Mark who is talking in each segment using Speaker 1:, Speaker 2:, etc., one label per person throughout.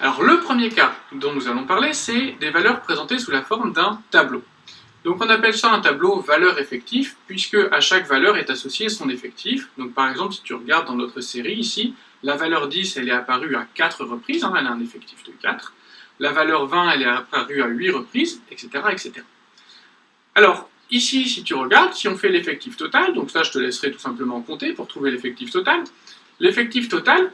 Speaker 1: Alors le premier cas dont nous allons parler, c'est des valeurs présentées sous la forme d'un tableau. Donc on appelle ça un tableau valeur effectif, puisque à chaque valeur est associé son effectif. Donc par exemple, si tu regardes dans notre série ici, la valeur 10, elle est apparue à 4 reprises, elle a un effectif de 4. La valeur 20, elle est apparue à 8 reprises, etc. etc. Alors, ici, si tu regardes, si on fait l'effectif total, donc ça je te laisserai tout simplement compter pour trouver l'effectif total, l'effectif total,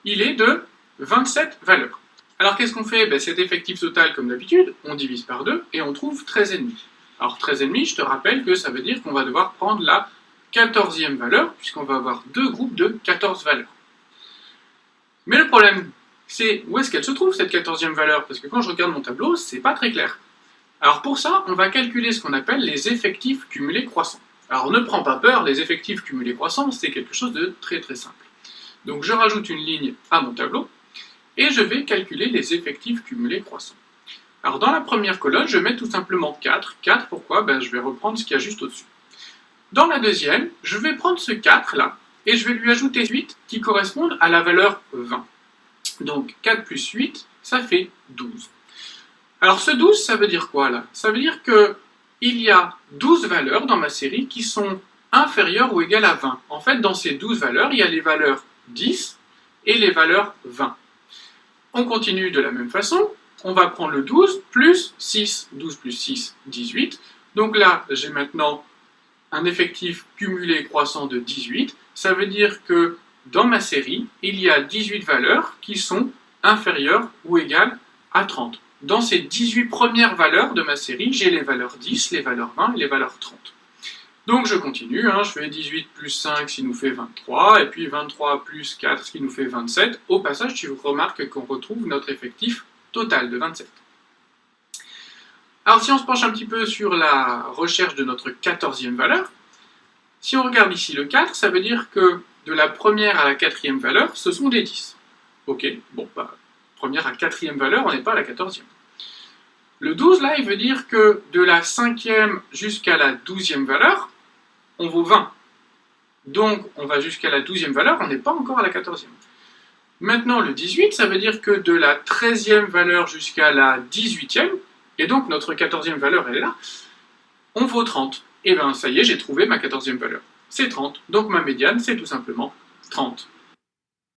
Speaker 1: il est de 27 valeurs. Alors qu'est-ce qu'on fait? Cet effectif total, comme d'habitude, on divise par 2 et on trouve 13,5. Alors 13,5, je te rappelle que ça veut dire qu'on va devoir prendre la 14e valeur, puisqu'on va avoir deux groupes de 14 valeurs. Mais le problème, c'est où est-ce qu'elle se trouve cette 14e valeur? Parce que quand je regarde mon tableau, c'est pas très clair. Alors pour ça, on va calculer ce qu'on appelle les effectifs cumulés croissants. Alors ne prends pas peur, les effectifs cumulés croissants, c'est quelque chose de très très simple. Donc je rajoute une ligne à mon tableau, et je vais calculer les effectifs cumulés croissants. Alors dans la première colonne, je mets tout simplement 4. 4, pourquoi? Je vais reprendre ce qu'il y a juste au-dessus. Dans la deuxième, je vais prendre ce 4 là, et je vais lui ajouter 8 qui correspondent à la valeur 20. Donc 4 plus 8, ça fait 12. Alors ce 12, ça veut dire quoi là? Ça veut dire qu'il y a 12 valeurs dans ma série qui sont inférieures ou égales à 20. En fait, dans ces 12 valeurs, il y a les valeurs 10 et les valeurs 20. On continue de la même façon. On va prendre le 12 plus 6. 12 plus 6, 18. Donc là, j'ai maintenant un effectif cumulé croissant de 18. Ça veut dire que dans ma série, il y a 18 valeurs qui sont inférieures ou égales à 30. Dans ces 18 premières valeurs de ma série, j'ai les valeurs 10, les valeurs 20 et les valeurs 30. Donc je continue, je fais 18 plus 5, ce qui nous fait 23, et puis 23 plus 4, ce qui nous fait 27. Au passage, tu remarques qu'on retrouve notre effectif total de 27. Alors si on se penche un petit peu sur la recherche de notre 14e valeur, si on regarde ici le 4, ça veut dire que de la première à la 4e valeur, ce sont des 10. Ok, bon, première à 4e valeur, on n'est pas à la 14e. Le 12, là, il veut dire que de la 5e jusqu'à la 12e valeur, on vaut 20. Donc, on va jusqu'à la 12e valeur, on n'est pas encore à la 14e. Maintenant, le 18, ça veut dire que de la 13e valeur jusqu'à la 18e, et donc notre 14e valeur, elle est là, on vaut 30. Et bien, ça y est, j'ai trouvé ma 14e valeur. C'est 30, donc ma médiane, c'est tout simplement 30.